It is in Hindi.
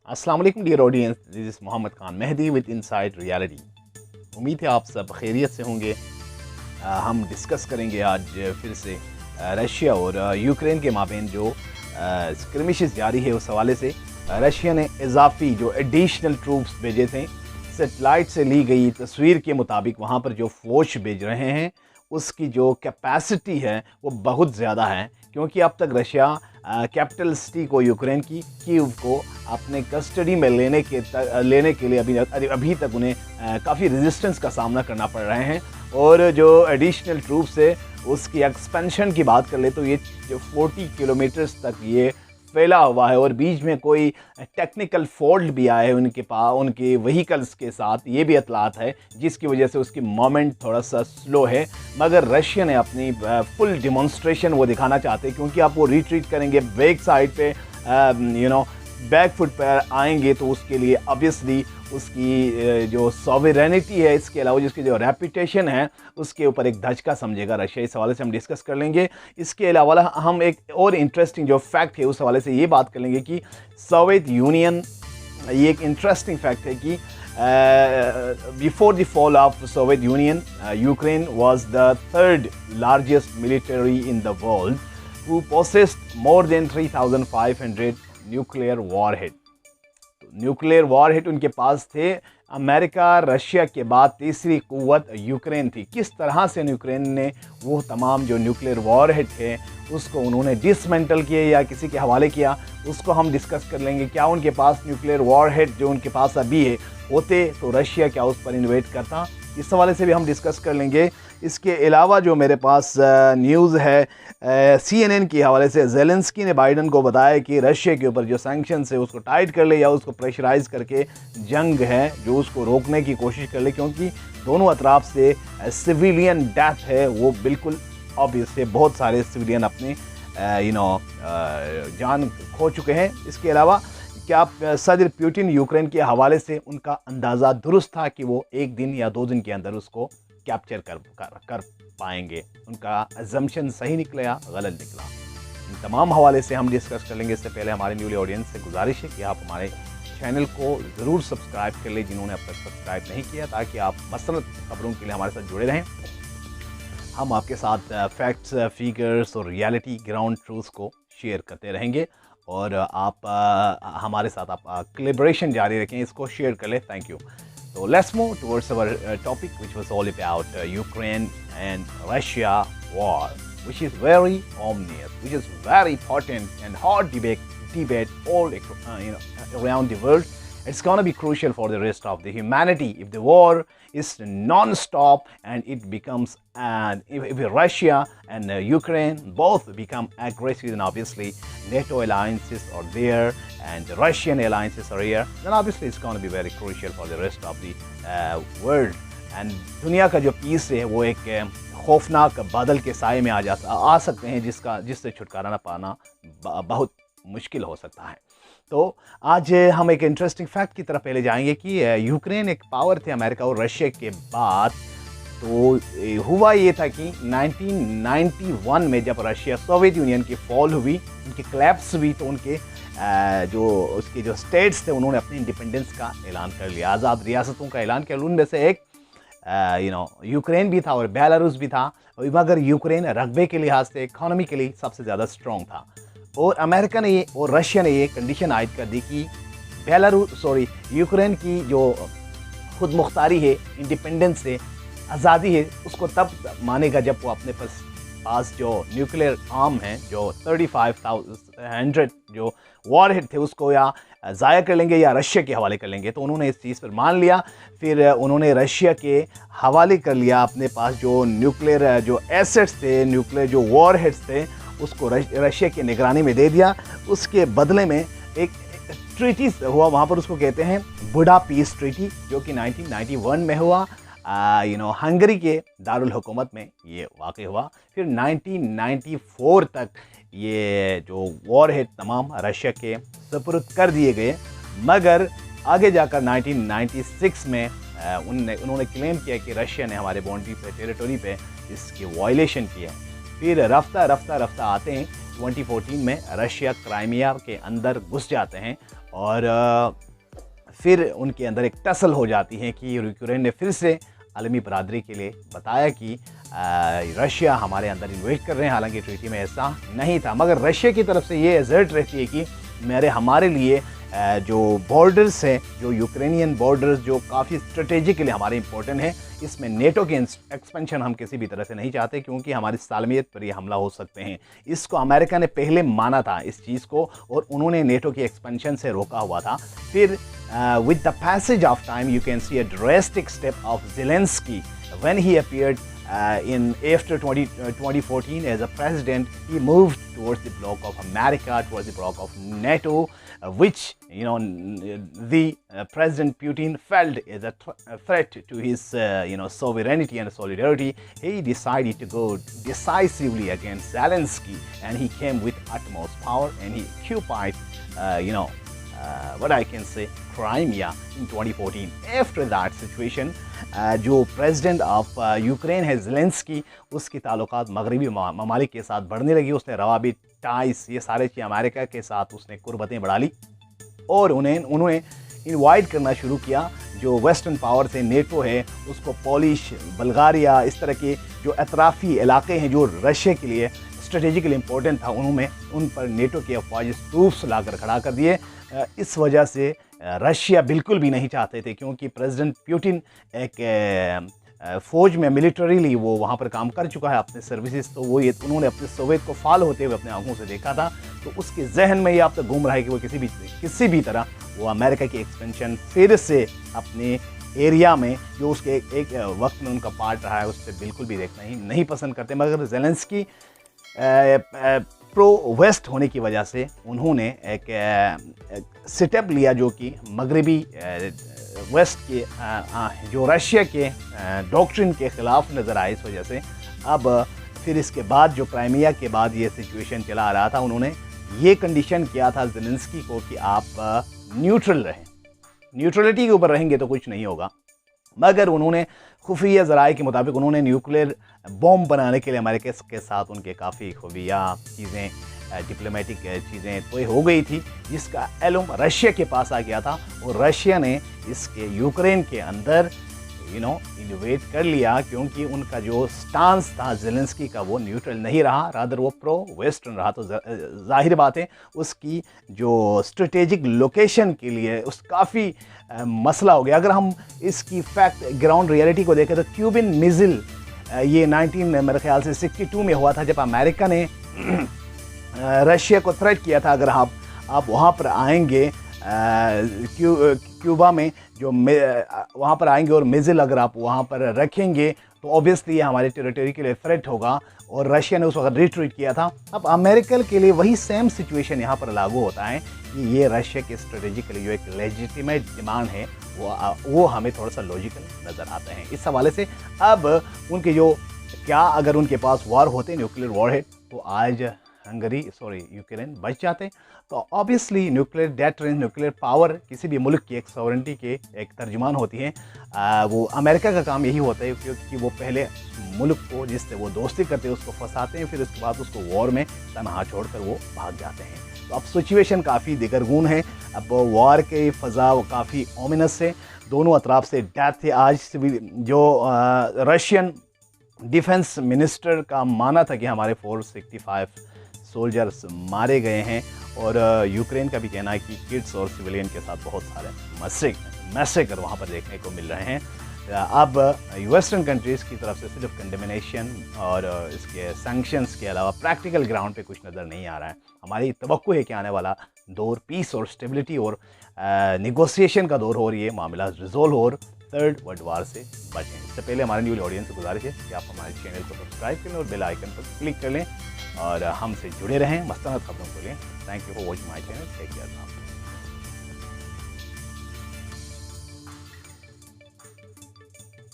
अस्सलाम वालेकुम dear audience, this is Mohammad Khan Mehdi with Inside Reality. उम्मीद है आप सब खैरियत से होंगे। हम डिस्कस करेंगे आज फिर से रशिया और यूक्रेन के माबेन जो स्क्रिमिशेस जारी है उस हवाले से। रशिया ने इजाफी जो एडिशनल ट्रूप्स भेजे थे, सेटेलाइट से ली गई तस्वीर के मुताबिक वहाँ पर जो फ़ौज भेज रहे हैं उसकी जो कैपेसिटी है वो बहुत ज़्यादा है, क्योंकि अब तक रशिया कैपिटल सिटी को, यूक्रेन की कीव को अपने कस्टडी में लेने के लिए अभी तक उन्हें काफ़ी रेजिस्टेंस का सामना करना पड़ रहे हैं। और जो एडिशनल ट्रूप्स है उसकी एक्सपेंशन की बात कर ले तो ये जो 40 किलोमीटर्स तक ये फैला हुआ है और बीच में कोई टेक्निकल फॉल्ट भी आया है उनके पास, उनके व्हीकल्स के साथ, ये भी इतलात है जिसकी वजह से उसकी मोमेंट थोड़ा सा स्लो है। मगर रशिया ने अपनी फुल डिमॉन्स्ट्रेशन वो दिखाना चाहते हैं, क्योंकि आप वो रिट्रीट करेंगे बैक साइड पे, बैक फुट पर आएंगे तो उसके लिए ऑब्वियसली उसकी जो सॉवरेनिटी है, इसके अलावा जिसकी जो रेपुटेशन है उसके ऊपर एक धचका समझेगा रशिया। इस हवाले से हम डिस्कस कर लेंगे। इसके अलावा हम एक और इंटरेस्टिंग जो फैक्ट है उस हवाले से ये बात कर लेंगे कि सोवियत यूनियन, ये एक इंटरेस्टिंग फैक्ट है कि before the fall of Soviet union, Ukraine was the third largest military in the world who possessed more than 3500 nuclear warhead. Nuclear warhead उनके पास थे। अमेरिका रशिया के बाद तीसरी कुव्वत यूक्रेन थी। किस तरह से यूक्रेन ने वो तमाम जो न्यूक्लियर वॉरहेड थे उसको उन्होंने डिसमेंटल किए या किसी के हवाले किया, उसको हम डिस्कस कर लेंगे। क्या उनके पास न्यूक्लियर वॉरहेड जो उनके पास अभी है होते तो रशिया क्या उस पर इन्वेट करता, इस हवाले से भी हम डिस्कस कर लेंगे। इसके अलावा जो मेरे पास न्यूज़ है CNN के हवाले से, ज़ेलेंस्की ने बाइडन को बताया कि रशिया के ऊपर जो सैंक्शंस है उसको टाइट कर ले या उसको प्रेशराइज़ करके जंग है जो उसको रोकने की कोशिश कर ले, क्योंकि दोनों अतराफ से सिविलियन डेथ है वो बिल्कुल ऑब्वियस है। बहुत सारे सिविलियन अपने जान खो चुके हैं। इसके अलावा क्या सदर पुतिन यूक्रेन के हवाले से उनका अंदाज़ा दुरुस्त था कि वो एक दिन या 2 दिन के अंदर उसको कैप्चर कर पाएंगे? उनका अजम्पशन सही निकला या गलत निकला? इन तमाम हवाले से हम डिस्कस कर लेंगे। इससे पहले हमारे न्यूली ऑडियंस से गुजारिश है कि आप हमारे चैनल को ज़रूर सब्सक्राइब कर लें जिन्होंने अब तक सब्सक्राइब नहीं किया, ताकि आप मसलन खबरों के लिए हमारे साथ जुड़े रहें। हम आपके साथ फैक्ट्स, फिगर्स और रियलिटी ग्राउंड ट्रूथ्स को शेयर करते रहेंगे और आप हमारे साथ आप कोलैबोरेशन जारी रखें, इसको शेयर कर लें। Thank you. So let's move towards our topic, which was all about Ukraine and Russia war, which is very ominous, which is very important and hot debate all around the world. It's going to be crucial for the rest of the humanity if the war is non-stop and it becomes, if Russia and Ukraine both become aggressive, then obviously NATO alliances are there and the Russian alliances are here, then obviously it's going to be very crucial for the rest of the world. And दुनिया का जो पीस है वो एक खौफनाक बादल के साए में आ सकते हैं जिससे छुटकारा ना पाना बहुत मुश्किल हो सकता है। तो आज हम एक इंटरेस्टिंग फैक्ट की तरफ पहले जाएंगे कि यूक्रेन एक पावर थे अमेरिका और रशिया के बाद। तो हुआ ये था कि 1991 में जब रशिया सोवियत यूनियन की फॉल हुई, उनकी क्लैप्स हुई, तो उनके उसके जो स्टेट्स थे उन्होंने अपनी इंडिपेंडेंस का ऐलान कर लिया, आज़ाद रियासतों का ऐलान किया। उनमें से एक यूक्रेन भी था और बेलारूस भी था, मगर यूक्रेन रकबे के लिहाज से, इकोनॉमिकली सबसे ज़्यादा स्ट्रॉन्ग था। और अमेरिका ने ये और रशिया ने ये कंडीशन आयद कर दी कि यूक्रेन की जो खुद मुख्तारी है, इंडिपेंडेंस है, आज़ादी है, उसको तब मानेगा जब वो अपने पास जो न्यूक्लियर आर्म है, जो 3500 जो वॉरहेड थे उसको या ज़ाया कर लेंगे या रशिया के हवाले कर लेंगे। तो उन्होंने इस चीज़ पर मान लिया। फिर उन्होंने रशिया के हवाले कर लिया अपने पास जो न्यूक्लियर जो एसेट्स थे, न्यूक्लियर जो वॉरहेड्स थे, उसको रशिया की निगरानी में दे दिया। उसके बदले में एक ट्रीटी हुआ वहाँ पर, उसको कहते हैं बुडापेस्ट ट्रीटी, जो कि 1991 में हुआ। हंगरी के दारुल हुकूमत में ये वाक़ हुआ। फिर 1994 तक ये जो वॉर है तमाम रशिया के सुपुर्द कर दिए गए, मगर आगे जाकर 1996 में उन्होंने क्लेम किया कि रशिया ने हमारे बाउंड्री पे, टेरिटरी पे इसकी वायलेशन की है। फिर रफ्ता आते हैं 2014 में रशिया क्राइमिया के अंदर घुस जाते हैं और फिर उनके अंदर एक टसल हो जाती है कि यूक्रेन ने फिर से आलमी बरादरी के लिए बताया कि रशिया हमारे अंदर इन्वेट कर रहे हैं। हालांकि ट्रीटी में ऐसा नहीं था, मगर रशिया की तरफ से ये एजर्ट रहती है कि हमारे लिए जो बॉर्डर्स हैं, जो यूक्रेनियन बॉर्डर्स जो काफ़ी स्ट्रेटेजिकली हमारे इंपॉर्टेंट हैं, इसमें नेटो के एक्सपेंशन हम किसी भी तरह से नहीं चाहते क्योंकि हमारी सालमियत पर ये हमला हो सकते हैं। इसको अमेरिका ने पहले माना था इस चीज़ को और उन्होंने नेटो की एक्सपेंशन से रोका हुआ था। फिर with the passage of time you can see a drastic step of Zelensky when he appeared in after 2014 as a president. He moved towards the bloc of America, towards the bloc of NATO, which the President Putin felt as a threat to his sovereignty and solidarity. He decided to go decisively against Zelensky and he came with utmost power and he occupied what I can say Crimea in 2014. After that situation, जो प्रेसिडेंट ऑफ यूक्रेन है ज़ेलेंस्की, उसकी ताल्लुकात मगरबी ममालिक के साथ बढ़ने लगी। उसने रवाबित, टाइस, ये सारे चीज़ अमेरिका के साथ उसने कुर्बतें बढ़ा ली और उन्होंने इनवाइट करना शुरू किया जो वेस्टर्न पावर से, नेटो है उसको, पोलिश, बल्गारिया, इस तरह के जो अतराफ़ी इलाके हैं जो रशिया के लिए स्ट्रेटेजिकली इम्पोर्टेंट था, उन्होंने उन पर नेटो के अफवाज ट्रूप्स लाकर खड़ा कर दिए। इस वजह से रशिया बिल्कुल भी नहीं चाहते थे क्योंकि प्रेसिडेंट पुतिन एक फ़ौज में मिलिटरीली वो वहाँ पर काम कर चुका है अपने सर्विसेज, तो वो ये उन्होंने अपने सोवियत को फॉल होते हुए अपने आंखों से देखा था। तो उसके जहन में ये अब तक घूम रहा है कि वो किसी भी तरह वो अमेरिका की एक्सपेंशन फिर से अपने एरिया में जो उसके एक वक्त में उनका पार्ट रहा है उस पर बिल्कुल भी देखना ही नहीं पसंद करते। मगर ज़ेलेंस्की प्रो वेस्ट होने की वजह से उन्होंने एक स्टेप लिया जो कि मगरबी वेस्ट के जो रशिया के डॉक्ट्रिन के ख़िलाफ़ नज़र आए। इस वजह से अब फिर इसके बाद जो क्राइमिया के बाद ये सिचुएशन चला आ रहा था, उन्होंने ये कंडीशन किया था ज़ेलेंस्की को कि आप न्यूट्रल रहें, न्यूट्रलिटी के ऊपर रहेंगे तो कुछ नहीं होगा। मगर उन्होंने खुफिया ज़राए के मुताबिक उन्होंने न्यूक्लियर बॉम्ब बनाने के लिए अमेरिका के साथ उनके काफ़ी खुफिया चीज़ें, डिप्लोमेटिक चीज़ें तय हो गई थी, जिसका एलम रशिया के पास आ गया था और रशिया ने इसके यूक्रेन के अंदर इन्वेट कर लिया क्योंकि उनका जो स्टांस था ज़ेलेंस्की का वो न्यूट्रल नहीं रहा, रादर वो प्रो वेस्टर्न रहा। तो जाहिर बात है उसकी जो स्ट्रेटेजिक लोकेशन के लिए उस काफ़ी मसला हो गया। अगर हम इसकी फैक्ट ग्राउंड रियलिटी को देखें तो क्यूबन मिज़िल ये 19 मेरे ख्याल से 62 में हुआ था जब अमेरिका ने रशिया को थ्रेट किया था अगर आप वहाँ पर आएंगे क्यूबा में जो वहाँ पर आएंगे और मिज़िल अगर आप वहाँ पर रखेंगे तो ऑब्वियसली ये हमारे टेरिटरी के लिए थ्रेट होगा और रशिया ने उस वक्त रिट्रीट किया था। अब अमेरिका के लिए वही सेम सिचुएशन यहाँ पर लागू होता है कि ये रशिया के स्ट्रेटेजिकली जो एक लेजिटिमेट डिमांड है वो हमें थोड़ा सा लॉजिकल नज़र आते हैं। इस हवाले से अब उनके जो क्या अगर उनके पास वॉर होते, न्यूक्लियर वॉर है, तो आज यूक्रेन बच जाते। तो obviously nuclear deterrence, nuclear power किसी भी मुल्क की एक सॉवरेंटी के एक तर्जुमान होती है। वो अमेरिका का काम यही होता है क्योंकि वो पहले मुल्क को जिससे वो दोस्ती करते हैं उसको फंसाते हैं, फिर उसके बाद उसको वॉर में तनहा छोड़कर वो भाग जाते हैं। तो अब सिचुएशन काफ़ी दिगरगून है। अब वॉर के फ़ज़ा काफ़ी ओमिनस है, दोनों अतराफ से डेथ है। आज जो रशियन डिफेंस मिनिस्टर का माना था कि हमारे 465 सोल्जर्स मारे गए हैं और यूक्रेन का भी कहना है कि किड्स और सिविलियन के साथ बहुत सारे मैसेकर वहाँ पर देखने को मिल रहे हैं। अब वेस्टर्न कंट्रीज़ की तरफ से सिर्फ कंडेमिनेशन और इसके सैंक्शंस के अलावा प्रैक्टिकल ग्राउंड पे कुछ नज़र नहीं आ रहा है। हमारी तवक्को है कि आने वाला दौर पीस और स्टेबिलिटी और नेगोशिएशन का दौर हो, और ये मामला रिजोल्व हो और थर्ड वर्ल्ड वार से बचें। इससे पहले हमारे न्यू ऑडियंस से गुजारिश है कि आप हमारे चैनल को सब्सक्राइब करें और बेल आइकन पर क्लिक कर लें और हमसे जुड़े रहें, मस्तनद खबरों को लें। Thank you for watching my channel. Take care.